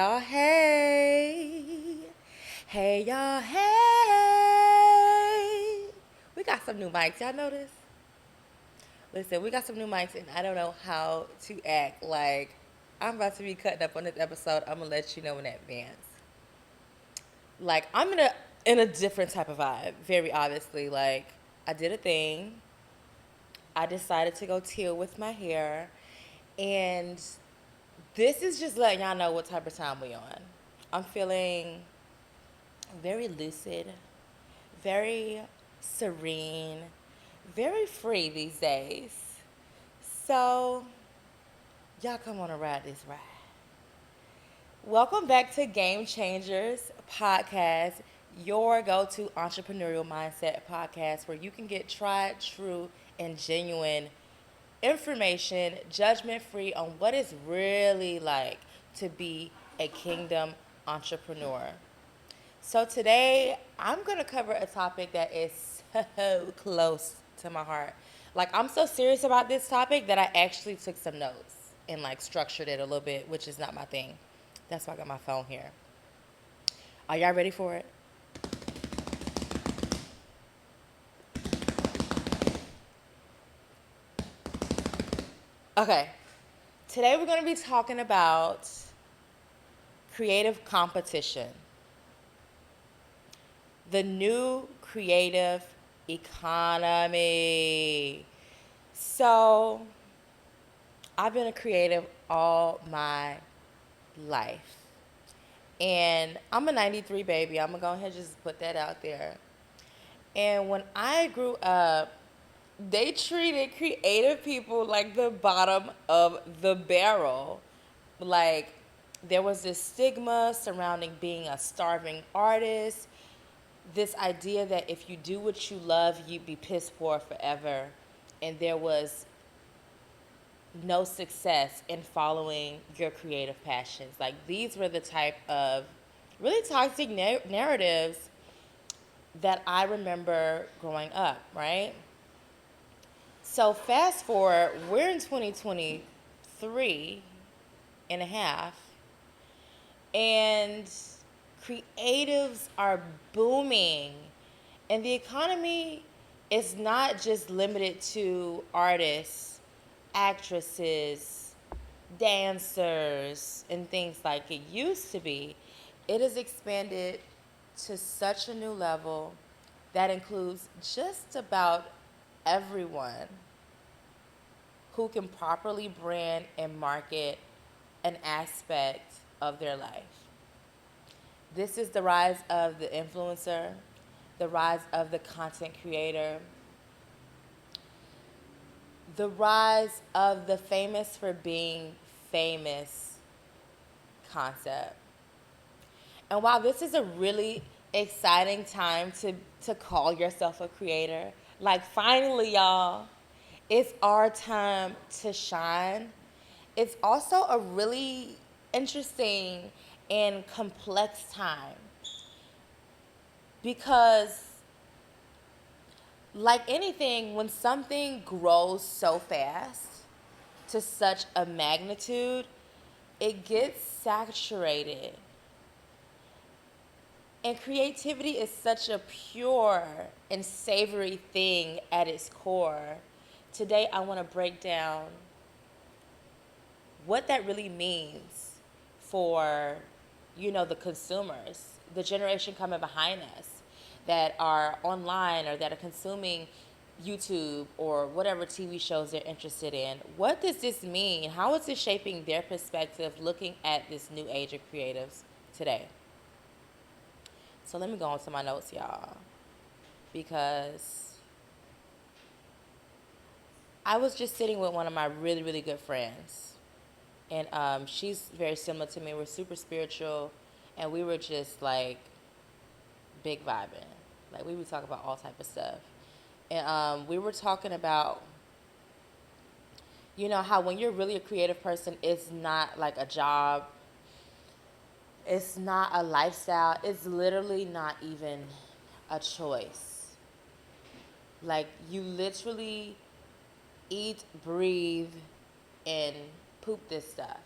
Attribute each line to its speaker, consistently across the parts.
Speaker 1: Y'all, hey. Hey, y'all, hey. We got some new mics. Y'all notice? Listen, we got some new mics, and I don't know how to act. Like, I'm about to be cutting up on this episode. I'm going to let you know in advance. Like, I'm in a different type of vibe, very obviously. Like, I did a thing. I decided to go teal with my hair. And this is just letting y'all know what type of time we on. I'm feeling very lucid, very serene, very free these days. So, y'all come on and ride this ride. Welcome back to Game Changers Podcast, your go to entrepreneurial mindset podcast where you can get tried, true, and genuine information, judgment free on what it's really like to be a kingdom entrepreneur. So today I'm going to cover a topic that is so close to my heart. Like, I'm so serious about this topic that I actually took some notes and like structured it a little bit, which is not my thing. That's why I got my phone here. Are y'all ready for it? Okay. Today we're going to be talking about creative competition, the new creative economy. So, I've been a creative all my life. And I'm a 93 baby. I'm going to go ahead and just put that out there. And when I grew up, they treated creative people like the bottom of the barrel. Like, there was this stigma surrounding being a starving artist, this idea that if you do what you love, you'd be piss poor forever. And there was no success in following your creative passions. Like, these were the type of really toxic narratives that I remember growing up, right? So fast forward, we're in 2023 and a half, and creatives are booming. And the economy is not just limited to artists, actresses, dancers, and things like it used to be. It has expanded to such a new level that includes just about everyone who can properly brand and market an aspect of their life. This is the rise of the influencer, the rise of the content creator, the rise of the famous for being famous concept. And while this is a really exciting time to call yourself a creator, like, finally, y'all, it's our time to shine. It's also a really interesting and complex time because, like anything, when something grows so fast to such a magnitude, it gets saturated. And creativity is such a pure and savory thing at its core. Today, I want to break down what that really means for, the consumers, the generation coming behind us that are online or that are consuming YouTube or whatever TV shows they're interested in. What does this mean? How is it shaping their perspective looking at this new age of creatives today? So let me go on to my notes, y'all, because I was just sitting with one of my really, really good friends. And she's very similar to me. We're super spiritual, and we were just like big vibing. Like, we would talk about all type of stuff. And we were talking about, how when you're really a creative person, it's not like a job. It's not a lifestyle. It's literally not even a choice. Like, you literally eat, breathe, and poop this stuff.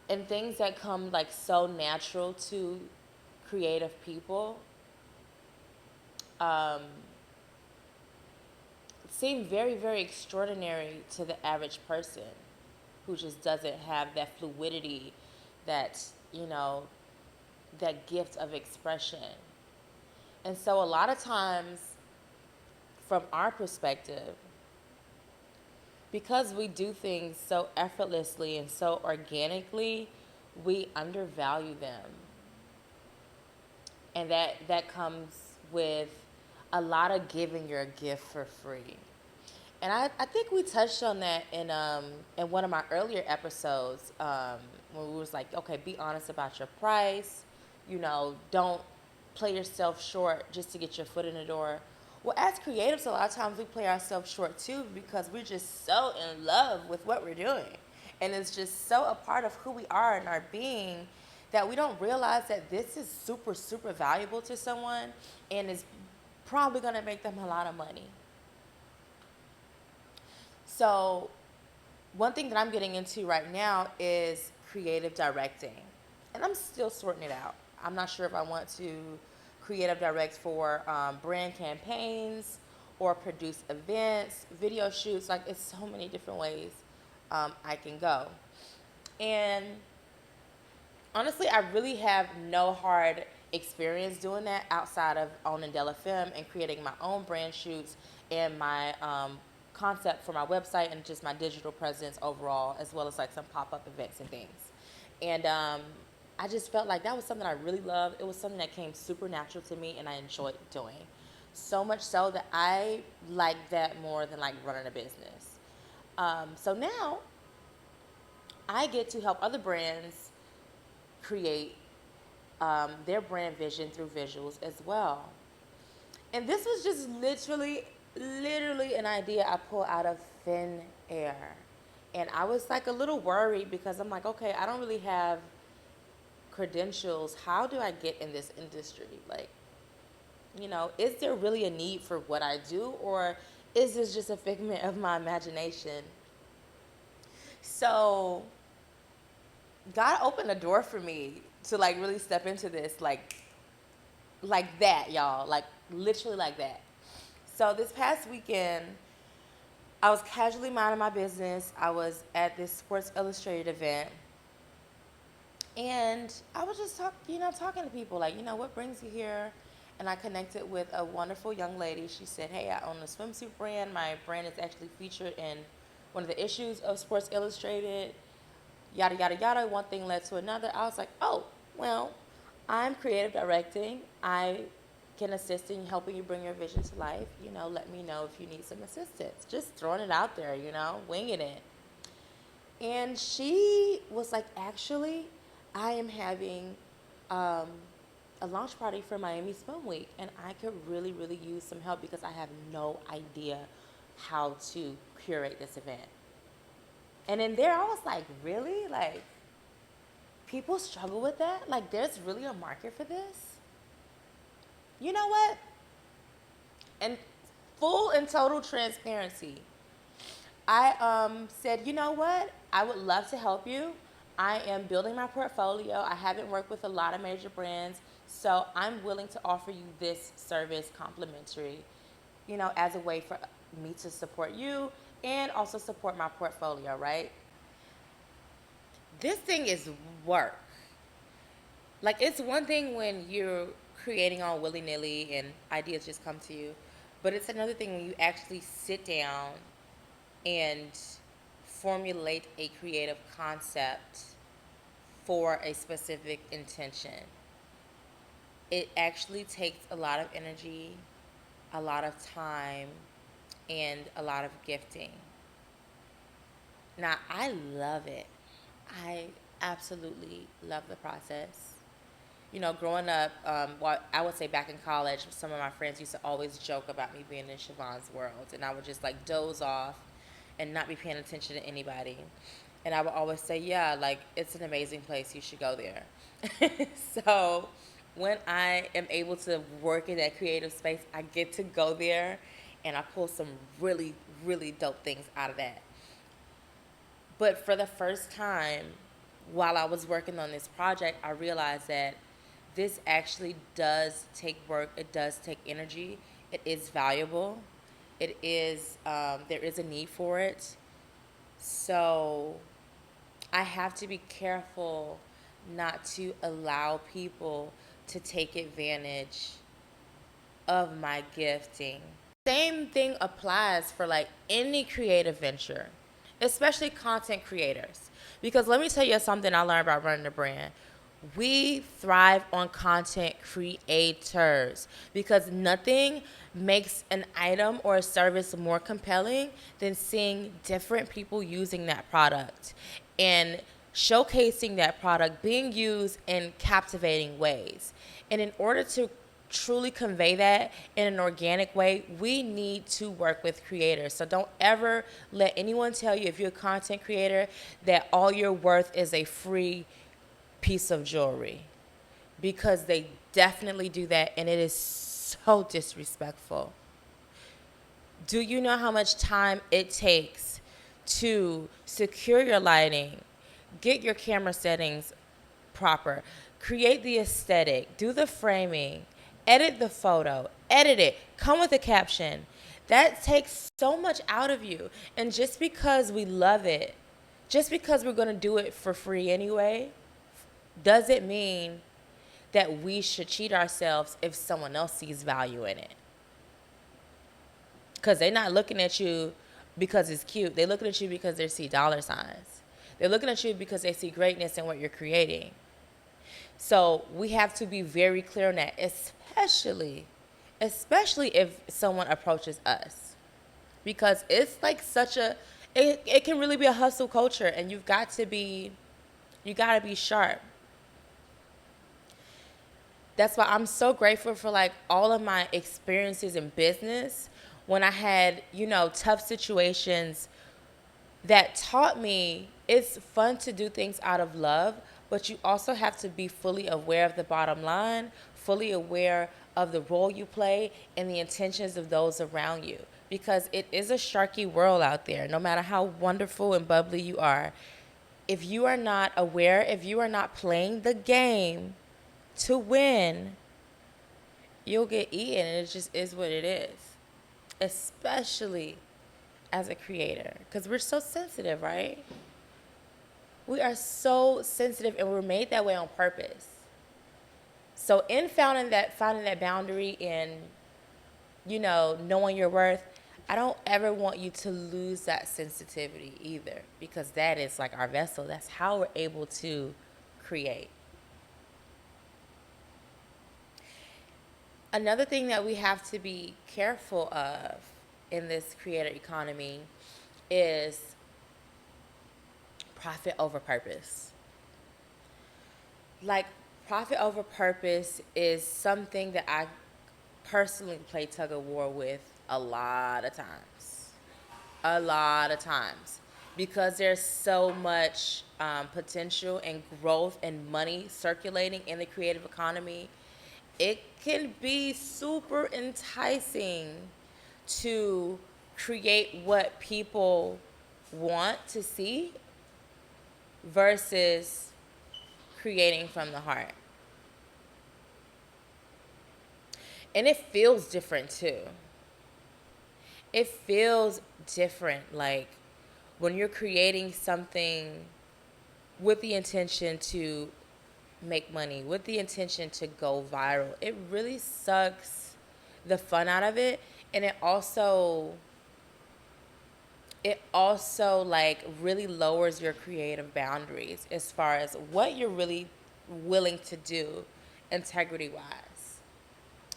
Speaker 1: and things that come like so natural to creative people um, seem very, very extraordinary to the average person who just doesn't have that fluidity, that, that gift of expression. And so a lot of times, from our perspective, because we do things so effortlessly and so organically, we undervalue them. And that comes with a lot of giving your gift for free. And I think we touched on that in one of my earlier episodes, when we was like, okay, be honest about your price, don't play yourself short just to get your foot in the door. Well, as creatives, a lot of times we play ourselves short too, because we're just so in love with what we're doing. And it's just so a part of who we are and our being that we don't realize that this is super, super valuable to someone and is probably going to make them a lot of money. So, one thing that I'm getting into right now is creative directing. And I'm still sorting it out. I'm not sure if I want to creative direct for brand campaigns or produce events, video shoots. Like, it's so many different ways I can go. And honestly, I really have no hard experience doing that outside of owning Della Film and creating my own brand shoots and my concept for my website and just my digital presence overall, as well as like some pop-up events and things. And I just felt like that was something I really loved. It was something that came super natural to me and I enjoyed doing. So much so that I like that more than like running a business. So now I get to help other brands create their brand vision through visuals as well. And this was just literally an idea I pulled out of thin air. And I was like a little worried because I'm like, okay, I don't really have credentials. How do I get in this industry? Like, is there really a need for what I do, or is this just a figment of my imagination? So God opened a door for me to like really step into this, like that, y'all, like literally like that. So this past weekend, I was casually minding my business. I was at this Sports Illustrated event, and I was just talking to people, like, what brings you here? And I connected with a wonderful young lady. She said, hey, I own a swimsuit brand. My brand is actually featured in one of the issues of Sports Illustrated. Yada, yada, yada. One thing led to another. I was like, oh, well, I'm creative directing. I can assist in helping you bring your vision to life. Let me know if you need some assistance. Just throwing it out there, winging it. And she was like, actually, I am having a launch party for Miami Swim Week, and I could really, really use some help because I have no idea how to curate this event. And in there, I was like, really? Like, people struggle with that? Like, there's really a market for this? You know what? And full and total transparency, I said, you know what? I would love to help you. I am building my portfolio. I haven't worked with a lot of major brands, so I'm willing to offer you this service complimentary, as a way for me to support you and also support my portfolio, right? This thing is work. Like, it's one thing when you're creating all willy-nilly and ideas just come to you, but it's another thing when you actually sit down and formulate a creative concept for a specific intention. It actually takes a lot of energy, a lot of time, and a lot of gifting. Now, I love it. I absolutely love the process. Growing up, well, I would say back in college, some of my friends used to always joke about me being in Shavon's world, and I would just like doze off and not be paying attention to anybody. And I would always say, yeah, like, it's an amazing place. You should go there. So when I am able to work in that creative space, I get to go there and I pull some really, really dope things out of that. But for the first time, while I was working on this project, I realized that this actually does take work. It does take energy. It is valuable. It is, there is a need for it. So I have to be careful not to allow people to take advantage of my gifting. Same thing applies for like any creative venture, especially content creators. Because let me tell you something I learned about running a brand. We thrive on content creators because nothing makes an item or a service more compelling than seeing different people using that product and showcasing that product being used in captivating ways. And in order to truly convey that in an organic way, we need to work with creators. So don't ever let anyone tell you, if you're a content creator, that all your worth is a free piece of jewelry, because they definitely do that, and it is so disrespectful. Do you know how much time it takes to secure your lighting, get your camera settings proper, create the aesthetic, do the framing, edit the photo, edit it, come with a caption? That takes so much out of you. And just because we love it, just because we're going to do it for free anyway, doesn't mean that we should cheat ourselves if someone else sees value in it. Because they're not looking at you because it's cute. They're looking at you because they see dollar signs. They're looking at you because they see greatness in what you're creating. So we have to be very clear on that, especially if someone approaches us. Because it's like it can really be a hustle culture, and you got to be sharp. That's why I'm so grateful for like all of my experiences in business when I had, tough situations that taught me it's fun to do things out of love, but you also have to be fully aware of the bottom line, fully aware of the role you play and the intentions of those around you. Because it is a sharky world out there, no matter how wonderful and bubbly you are. If you are not aware, if you are not playing the game to win, you'll get eaten, and it just is what it is. Especially as a creator, because we're so sensitive, right? We are so sensitive, and we're made that way on purpose. So in finding that boundary in, knowing your worth, I don't ever want you to lose that sensitivity either, because that is like our vessel. That's how we're able to create. Another thing that we have to be careful of in this creator economy is profit over purpose. Like, profit over purpose is something that I personally play tug of war with a lot of times. Because there's so much potential and growth and money circulating in the creative economy. It can be super enticing to create what people want to see versus creating from the heart. And it feels different too. It feels different, like when you're creating something with the intention to make money, with the intention to go viral. It really sucks the fun out of it, and it also like really lowers your creative boundaries as far as what you're really willing to do integrity wise.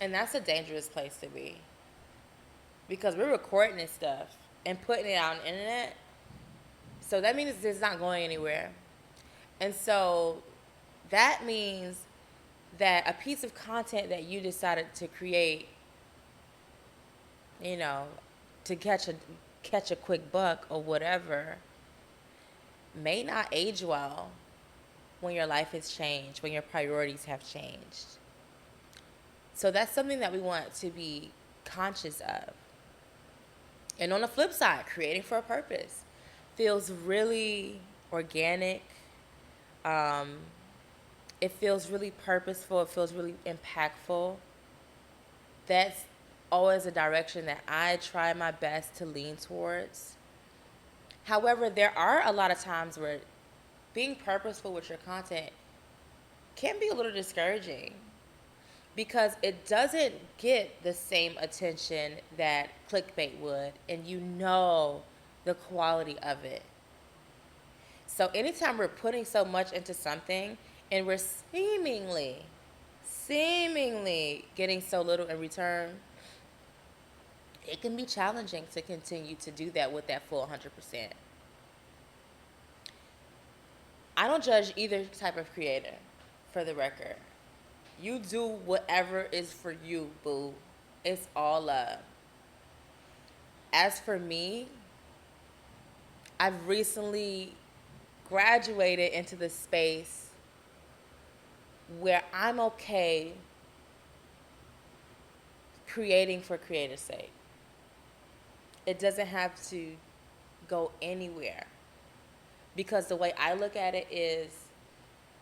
Speaker 1: And that's a dangerous place to be, because we're recording this stuff and putting it out on the internet, so that means it's not going anywhere. And so that means that a piece of content that you decided to create, to catch a quick buck or whatever, may not age well when your life has changed, when your priorities have changed. So that's something that we want to be conscious of. And on the flip side, creating for a purpose feels really organic, It feels really purposeful. It feels really impactful. That's always a direction that I try my best to lean towards. However, there are a lot of times where being purposeful with your content can be a little discouraging because it doesn't get the same attention that clickbait would, and you know the quality of it. So anytime we're putting so much into something and we're seemingly getting so little in return, it can be challenging to continue to do that with that full 100%. I don't judge either type of creator, for the record. You do whatever is for you, boo. It's all love. As for me, I've recently graduated into the space where I'm okay creating for creator's sake. It doesn't have to go anywhere. Because the way I look at it is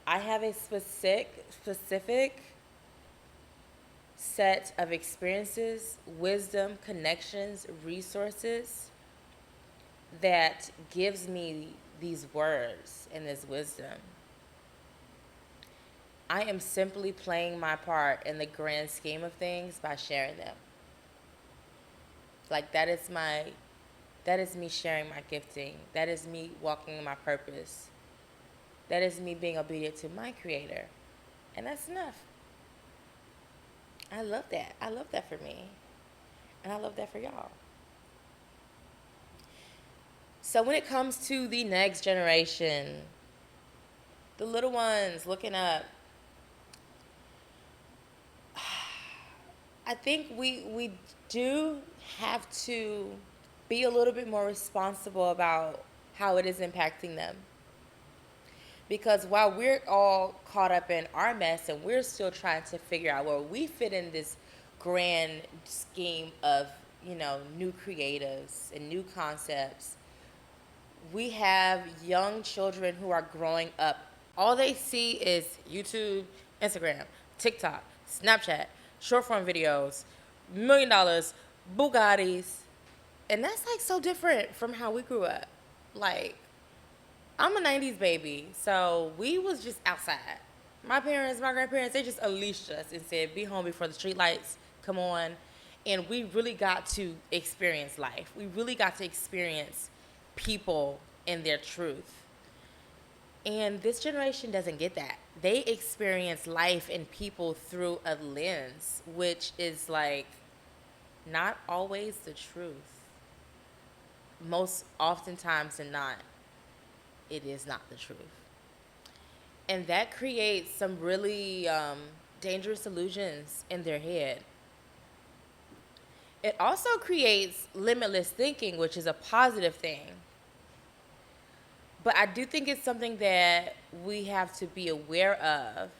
Speaker 1: I have a specific set of experiences, wisdom, connections, resources that gives me these words and this wisdom. I am simply playing my part in the grand scheme of things by sharing them. Like that is me sharing my gifting. That is me walking in my purpose. That is me being obedient to my creator. And that's enough. I love that. I love that for me. And I love that for y'all. So when it comes to the next generation, the little ones looking up, I think we do have to be a little bit more responsible about how it is impacting them. Because while we're all caught up in our mess and we're still trying to figure out where we fit in this grand scheme of, new creatives and new concepts, we have young children who are growing up. All they see is YouTube, Instagram, TikTok, Snapchat, short form videos, $1 million, Bugattis. And that's like so different from how we grew up. Like, I'm a 90s baby, so we was just outside. My parents, my grandparents, they just unleashed us and said, be home before the street lights come on. And we really got to experience life. We really got to experience people and their truth. And this generation doesn't get that. They experience life and people through a lens, which is like not always the truth. Most oftentimes than not, it is not the truth. And that creates some really dangerous illusions in their head. It also creates limitless thinking, which is a positive thing. But I do think it's something that we have to be aware of.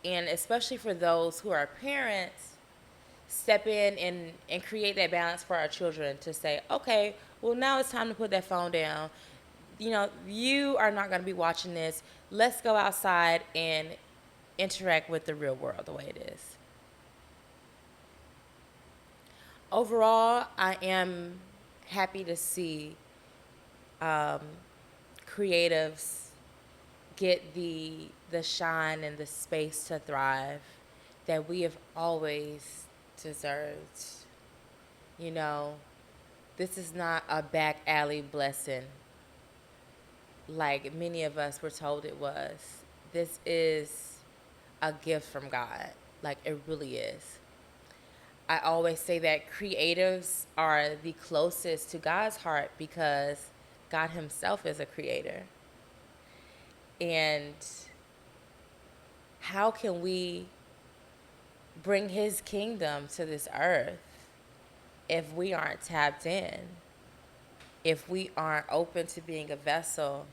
Speaker 1: And especially for those who are parents, step in and create that balance for our children to say, okay, well, now it's time to put that phone down. You are not going to be watching this. Let's go outside and interact with the real world the way it is. Overall, I am happy to see creatives get the shine and the space to thrive that we have always deserved. This is not a back alley blessing like many of us were told it was. This is a gift from God. Like, it really is. I always say that creatives are the closest to God's heart because God himself is a creator. And how can we bring his kingdom to this earth if we aren't tapped in? If we aren't open to being a vessel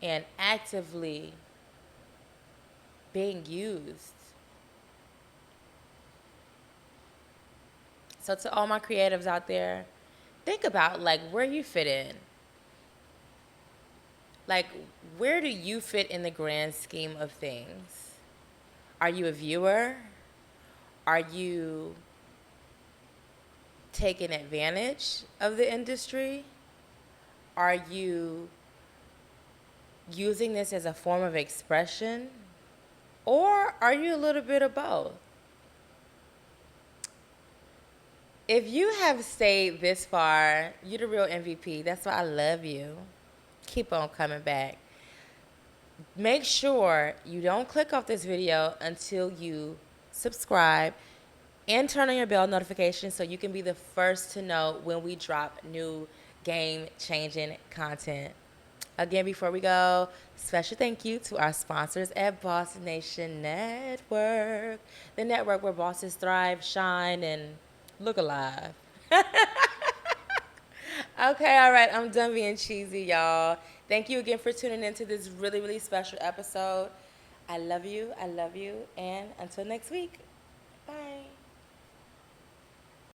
Speaker 1: and actively being used? So to all my creatives out there, think about like where you fit in. Like, where do you fit in the grand scheme of things? Are you a viewer? Are you taking advantage of the industry? Are you using this as a form of expression? Or are you a little bit of both? If you have stayed this far, you're the real MVP. That's why I love you. Keep on coming back. Make sure you don't click off this video until you subscribe and turn on your bell notification so you can be the first to know when we drop new game-changing content. Again, before we go, special thank you to our sponsors at Boss Nation Network, the network where bosses thrive, shine, and look alive. Okay, all right, I'm done being cheesy, y'all. Thank you again for tuning into this really, really special episode. I love you, and until next week.